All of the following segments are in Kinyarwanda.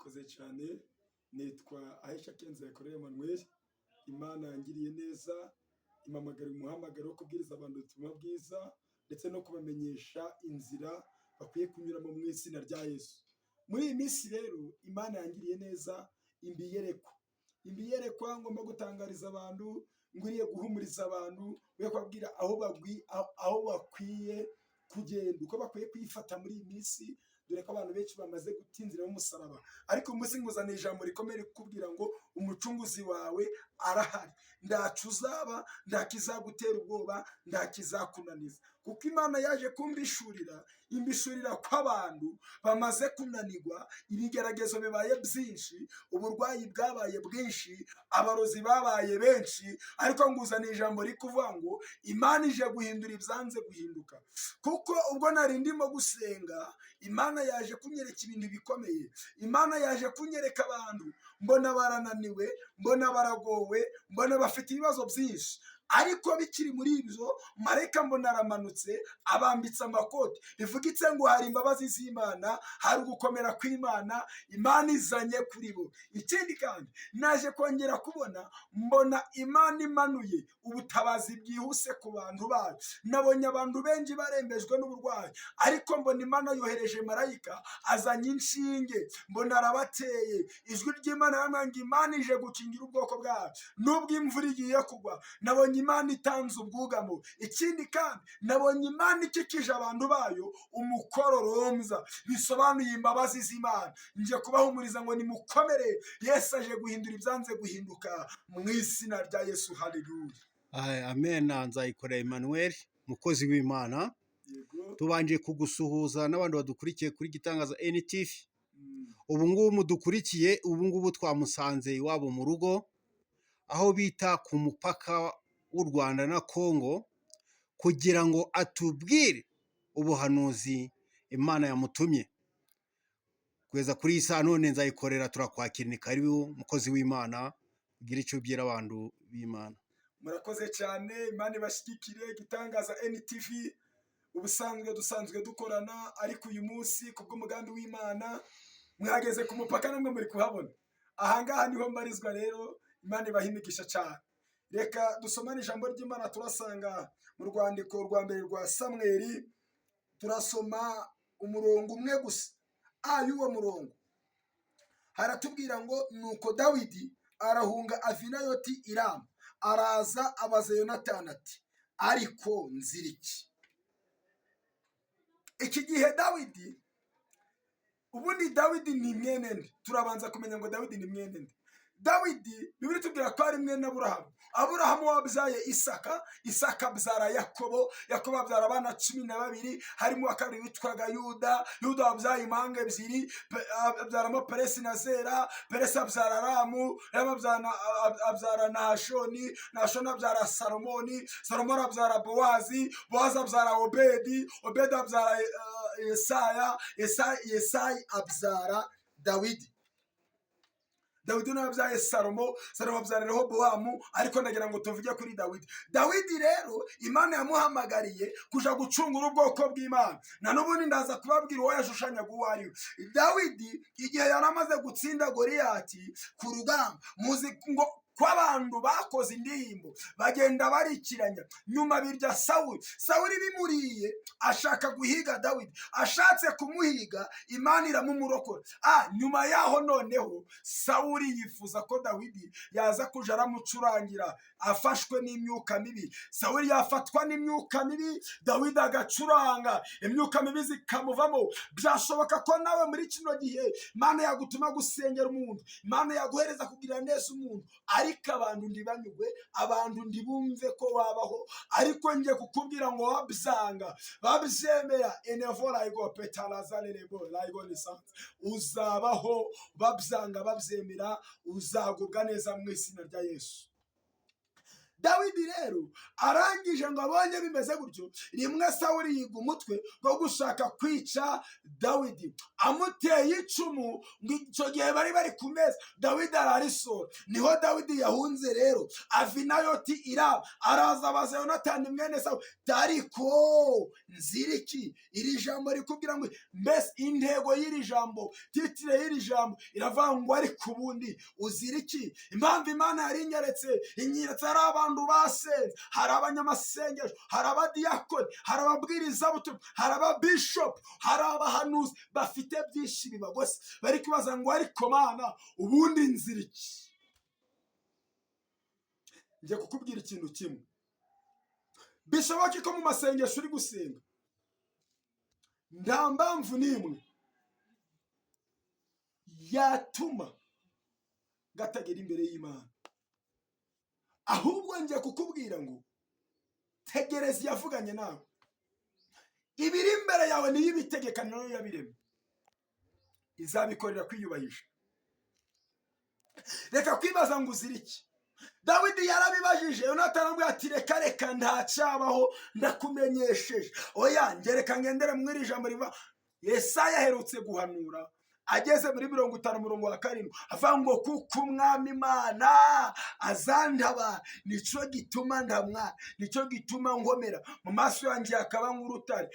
Koze cyane nitwa Aisha Kenza yakoreye Emmanuel. Imana yangiriye neza impamagara umuhamagaro wo kubwiriza abantu ubutumwa bwiza ndetse no kubamenyesha inzira bakwiye kunyuramo mu izina rya Yesu. Muri iyi minsi rero Imana yangiriye neza imbiyerekwa ngomba gutangariza abantu, nguriye guhumuriza abantu, nguriye kubabwira aho bakwiye kugenda, uko bakwiye kwifata muri iyi minsi, dore ko abantu benshi bamaze gutinzira umusaraba. Ariko umunsi nguzaniye ijambo rikomeye rikubwira ngo umucunguzi wawe arahari, ndacu uzaba, ndakizagutera ubwoba, ndakizakunaniza. Kuko Imana yaje imbishurira ko abantu bamaze kunanirwa, ibigeragezo bibaye byinshi, uburwayi bwabaye bwinshi, abarozi babaye benshi. Ariko nguzaniye ijambo rikuvuga ngo Imana ije guhindura ibyanze guhinduka. Kuko ubwo nari ndimo gusenga, Imana yaje kunyereka ibintu bikomeye. Imana yaje kunyereka abantu, mbona barananiwe, mbona baragowe, mbona bafite ibibazo byinshi. Ariko bikiri muri ibyo, marayika mbona aramanutse abambitse amakoti, bivugitse ngo hari imbabazi z'Imana, hari ugukomera kw'Imana, Imana izanye kuri bo. Ikindi kandi naje kongera kubona, mbona Imana imanuye ubutabazi bwihuse ku bantu bayo. Nabonye abantu benshi barembejwe n'uburwayi, ariko mbona Imana yohereje marayika azanye inshinge, mbona arabateye. Ijwi ry'Imana riramubwira ngo Imana ije gukingira ubwoko bwayo. Nubwo imvura igiye kugwa, nabonye Imana itanze ubwugamo. Ikindi kandi nabonye Imana ikikije abantu bayo umukororombya, bisobanuye imbabazi z'Imana. Nje kubahumuriza ngo nimukomere, Yesu aje guhindura ibyanze guhinduka mu izina rya Yesu. Haleluya. Amen. Nzayikorera Emmanuel, umukozi w'Imana. Tubanje kugusuhuza n'abandi badukurikiye kuri Gitangaza NTV. Ubu ngubu mudukurikiye, ubu ngubu twamusanze iwabo mu rugo, aho bita ku mupaka w'u Rwanda na Kongo, kugira ngo atubwire ubuhanuzi Imana yamutumye. Kugeza kuri iyi saa none Nzayikorera turakwakira, ni karibu umukozi w'Imana, ugira icyo ubwira abantu b'Imana. Murakoze cyane, Imana ibashyigikire. Gitangaza NTV ubusanzwe dusanzwe dukorana, ariko uyu munsi kubw'umugambi w'Imana mwageze ku mupaka, namwe muri kuhabona. Ahangaha niho mbarizwa rero. Imana ibahimigisha cyane. Reka dusomane ijambo ry'Imana. Turasanga mu rwandiko rwa mbere rwa Samweli, turasoma umurongo umwe gusa. Y'uwo murongo haratubwira ngo nuko Dawidi arahunga Avinayoti i Rama, araza abaza Yonatani ati, ariko nzira iki? Iki gihe Dawidi, ubundi Dawidi ni mwene nde? Turabanza kumenya ngo Dawidi ni mwene nde. Dawidi Bibiri tubwira ko ari mwene Aburahamu. Aburahamu wabyaye Isaka, Isaka abyara Yakobo, Yakobo abyara abana 12, harimo wa kabiri witwaga Yuda, Yuda wabyaye impanga ebyiri, abyaramo Peresi na Zera, Peresi abyara Ramu, Ramu abyara Nahashoni, Nahashoni abyara Salomoni, Salomoni abyara Bowazi, Bowazi abyara Obedi, Obedi abyara Yesaya, Yesayi abyara Dawidi. Dawidi nawe abyaye Salomo, Salomo abyara Rehobowamu. Ariko ndagira ngo tuvuge kuri Dawidi. Dawidi rero Imana yamuhamagariye kuja gucungura ubwoko bw'Imana. Na n'ubundi ndaza kubabwira uwo yashushanyaga uwo ari we. Dawidi igihe yari amaze gutsinda Goliyati ku rugamba, muzi ngo ko abantu bakoze indirimbo bagenda barikiranya, nyuma birya Sawuli. Sawuli bimuriye ashaka guhiga Dawidi, ashatse kumuhiga Imana iramumurokora. Nyuma yaho noneho Sawuli yifuza ko Dawidi yaza kuja aramucurangira, afashwe n'imyuka mibi. Sawuli yafatwa n'imyuka mibi, Dawidi agacuranga, imyuka mibi zikamuvamo. Byashoboka ko nawe muri kino gihe Imana yagutuma gusengera umuntu, Imana yaguhereza kugira neza umuntu, ariko abantu ndibanyugwe, abantu ndibumve ko wabaho. Ariko ngiye kukubwira ngo wabyanga, babyemera, enevora igo petalazalelebo laigo lisanze, uzabaho. Babyanga babyemera, uzagubwa neza mu izina rya Yesu. Dawidi rero arangije ngo abonye bimeze gutyo, rimwe Sawuli yiga umutwe wo gushaka kwica Dawidi, amuteye icumu. Ngo icyo gihe bari ku meza, Dawidi ararisora. Niho Dawidi yahunze rero ava i Nayoti i Rama, araza abaza Yonatani mwene Sawuli, ariko nziriki iri jambo rikubwira ngo, mbese intego y'iri jambo, titire y'iri jambo iravuga ngo ariko ubundi uziriki. Impamvu Imana yari inyeretse hari abantu basenze, hari abanyamasengesho, hari abadiyakoni, hari ababwirizabutumwa, hari ababishopu, hari abahanuzi bafite byinshi bibagose, bari kubaza ngo ariko Mana ubundi nziriki. Njye kukubwira ikintu kimwe, bishoboke ko mu masengesho uri gusenga nta mpamvu n'imwe yatuma gatagera imbere y'Imana, ahubwo njye kukubwira ngo tegereza yavuganye nawe. Ibiri imbere yawe niyo ibitegeka, nayo yabiremye, izabikorera kwiyubahisha. Reka kwibaza ngo uziriki. Dawidi yarabibajije, Yonatani aramubwira ati reka ntacyabaho, ndakumenyesheje. Oya, ngereka ngendere muri iri jambo riva. Yesaya aherutse guhanura, ageze muri 50:7 avuga ngo kuko umwami Imana azandaba, nico gituma ndamwa, nico gituma ngomera, mu maso yanjye akaba nk'urutare.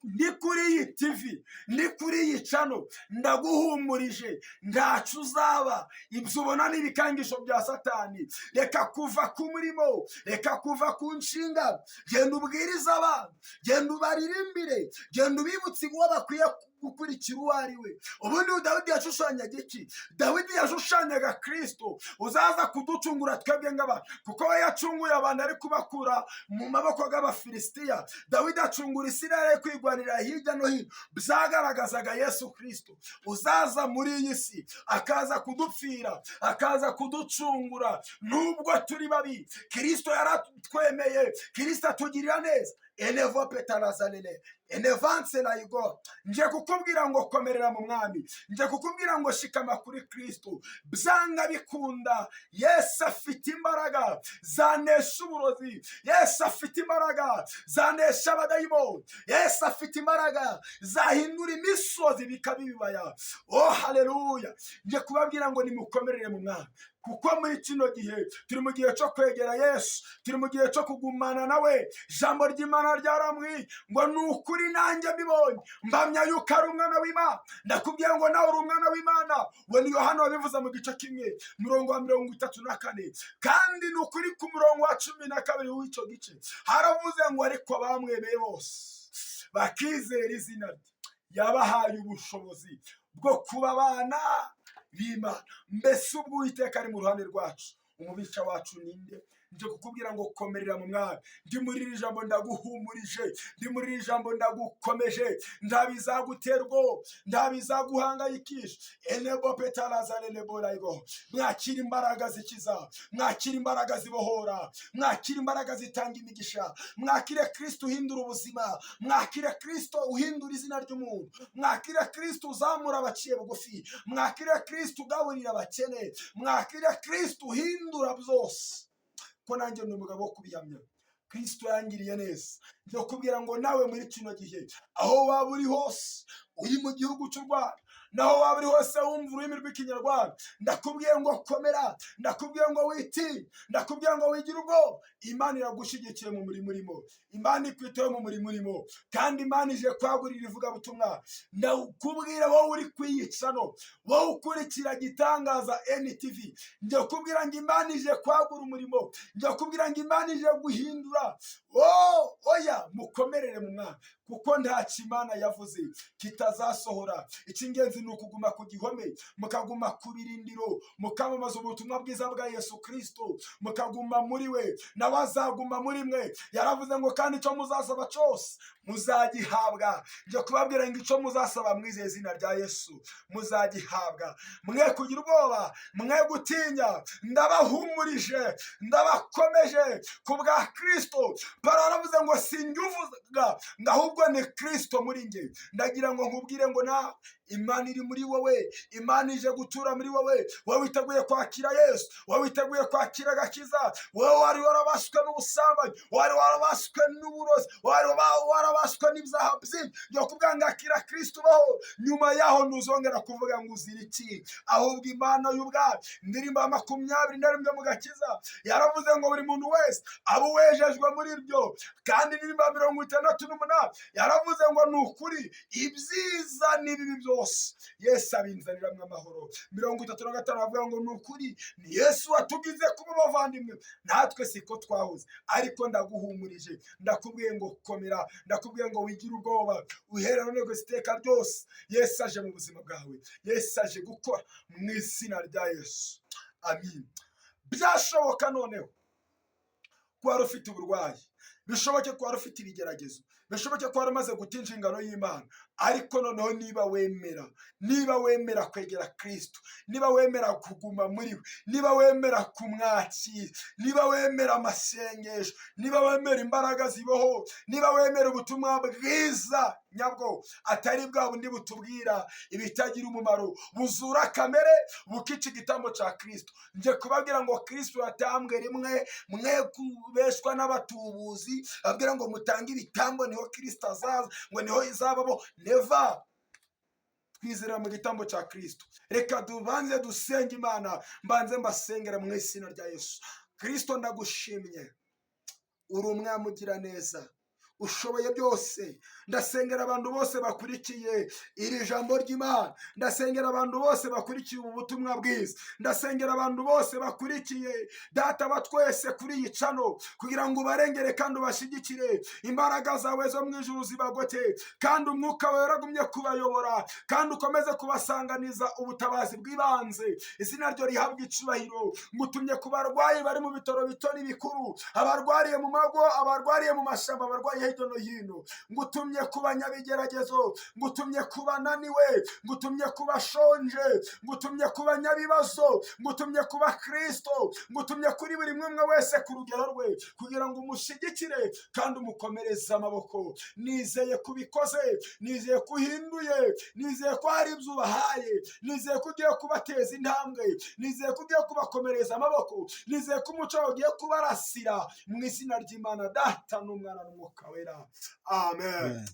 Ni kuri iyi TV, ni kuri iyi channel, ndaguhumurije ntacu uzaba. Ibyo ubona n'ibikangisho bya Satani, reka kuva ku murimo, reka kuva ku nshinga, genda ubwiriza abantu, genda ubaririmbire, genda ubibutse uwo bakwiye gukurikira uwo ari we. Ubundi Dawidi yashushanyaga iki? Dawidi yashushanyaga Kristo uzaza kuducungura twebwe nk'abantu, kuko we yacunguye abantu ari kubakura mu maboko y'Abafilisitiya. Dawidi acungura Isirayeli kwigwanira hirya no hino, byagaragazaga Yesu Kristo uzaza muri iyi si, akaza kudupfira, akaza kuducungura. Nubwo turi babi, Kristo yaratwemeye, Kristo atugirira neza. Enevo petarazalele, enevanse la igo. Nje kukubwira ngo komerera mu mwami, nje kukubwira ngo shikama kuri Kristo. Byanga bikunda, Yesu afite imbaraga zanesha uburozi, Yesu afite imbaraga zanesha abadayimoni, Yesu afite imbaraga zahindura imisozi bikaba ibibaya. Oh haleluya. Nje kubabwira ngo nimukomerere mu mwami, kuko muri kino gihe turi mu gihe cyo kwegera Yesu, turi mu gihe cyo kugumana nawe. Ijambo ry'Imana ryaramwi ngo nukuri nanjye mbibonye mbamya yuko ari umwana w'Imana. Ndakubwira ngo nawe uri umwana w'Imana. We ni Yohana wabivuze mu gice kimwe murongo wa 34, kandi nukuri ku murongo wa 12 w'icyo gice haravuze ngo ariko bamwemeye bose bakizera izina rye, yabahaye ubushobozi bwo kuba abana b'Imana. Mbese ubwo Uwiteka ari mu ruhande rwacu, umubisha wacu ninde? Nje kukubwira ngo komerera mu mwami. Ndi muri iri jambo ndaguhumurije, ndi muri iri jambo ndagukomeje. Ndabizaguterwa, ndabizaguhangayikisha. Enebo petarazalele boraigo. Mwakira imbaraga zikiza, mwakira imbaraga zibohora, mwakira imbaraga zitanga imigisha. Mwakire Kristo uhindura ubuzima, mwakire Kristo uhindura izina ry'umuntu, mwakire Kristo uzamura abaciye bugufi, mwakire Kristo ugaburira abakene, mwakire Kristo uhindura byose. Ko nanjye ni umugabo wo kubihamya. Kristo yangiriye neza. Nje kubwira ngo nawe muri kino gihe, aho waba uri hose, uri mu gihugu cy'u Rwanda, naho waba uri hose wumva ururimi rw'Ikinyarwanda, ndakubwiye ngo komera, ndakubwiye ngo witi, ndakubwiye ngo wigira ubwo. Imana iragushyigikiye mu murimo urimo, Imana ikwitaho mu murimo urimo, kandi Imana ije kwagurira ivugabutumwa. Ndakubwira wowe uri kwiyicano, wowe ukurikira Gitangaza NTV, nje kubwira ngo Imana ije kwagura umurimo, nje kubwira ngo Imana ije guhindura. Oya, mukomerere mu mwami, kuko nta Imana yavuze kitazasohora. Icy'ingenzi ni ukuguma ku gihome, mukaguma ku birindiro, mukamamaza ubutumwa bwiza bwa Yesu Kristo, mukaguma muri we, nawe azaguma muri mwe. Yaravuze ngo kandi icyo muzasaba cyose muzagihabwa. Nje kubabwira ngo icyo muzasaba mwizeye izina rya Yesu muzagihabwa. Mwe kugira ubwoba, mwe gutinya, ndabahumurije, ndabakomeje ku bwa Kristo. Pawulo aravuze ngo sinjye uvuga, ahubwo ni Kristo muri nge. Ndagira ngo nkubwire ngo na Imana imana iri muri wowe, imana ije gutura muri wowe, wowe witeguye kwakira Yesu, wowe witeguye kwakira agakiza, wowe wari warabaswe n'ubusambanyi, wari warabaswe n'uburozi, wari warabaswe n'ibyaha byinshi byo kubwangakira Kristo ubaho, nyuma yaho ntuzongera kuvuga ngo uzira iki, ahubwo imana y'ubwayo. Indirimbo ya 21 mu gakiza yaravuze ngo buri muntu wese aba uwejejwe muri byo, kandi indirimbo ya 68 yaravuze ngo ni ukuri ibyiza n'ibibi byose Yesu abinzaniramwe amahoro. 35 avuga ngo ni ukuri ni Yesu watugize kuba abavandimwe, natwe siko twahoze, ariko ndaguhumurije, ndakubwiye ngo komera, ndakubwiye ngo wigire ubwoba, uherera none iteka ryose. Yesu aje mu buzima bwawe, Yesu aje gukora mu izina rya Yesu, amin. Byashoboka noneho ko wari ufite uburwayi, bishoboke ko wari ufite ibigeragezo, bishoboke ko wari umaze guta inshingano y'Imana, ariko noneho niba wemera kwegera Kristo, niba wemera kuguma muri we, niba wemera kumwakira, niba wemera amasengesho, niba wemera imbaraga zibaho, niba wemera ubutumwa bwiza nyabwo atari bwa bundi butubwira ibitagira umumaro, buzura kamere, bukica igitambo cya Kristo. Nje kubabwira ngo Kristo yatambwe rimwe, mwe kubeshwa n'abatubuzi abwira ngo mutange ibitambo niho Kristo azaza, ngo niho izababo. Neva twizera mu gitambo cya Kristo. Reka tubanze dusenge Imana, mbanze mbasengera mu izina rya Yesu. Kristo ndagushimye, uri umwami ugira neza, ushoboye byose. Ndasengera abantu bose bakurikiye iri jambo ry'Imana, ndasengera abantu bose bakurikiye ubu butumwa bwiza, ndasengera abantu bose bakurikiye data ba twese kuri iyi cano, kugira ngo ubarengere kandi ubashyigikire, imbaraga zawe zo mu ijuru zibagote, kandi umwuka wawe waragumye kubayobora, kandi ukomeze kubasanganiza ubutabazi bw'ibanze. Izina ryo rihabwa icubahiro. Ngutumye ku barwayi bari mu bitaro bito n'ibikuru, abarwariye mu mago, abarwariye mu mashyamba, abarwayi hirya no hino. Ngutumye ku banyabigeragezo, ngutumye ku bananiwe, ngutumye ku bashonje, ngutumye ku banyabibazo, ngutumye ku bakristo, ngutumye kuri buri umwe wese ku rugero rwe, kugira ngo umushyigikire kandi umukomereze amaboko. Nizeye kubikoze, nizeye kuhinduye, nizeye ko hari ibyo ubahaye, nizeye ko ugiye kubateza intambwe, nizeye ko ugiye kubakomereza amaboko, nizeye ko umuco ugiye kubarasira mu izina ry'Imana Data n'Umwana n'Umwuka Wera. Amen.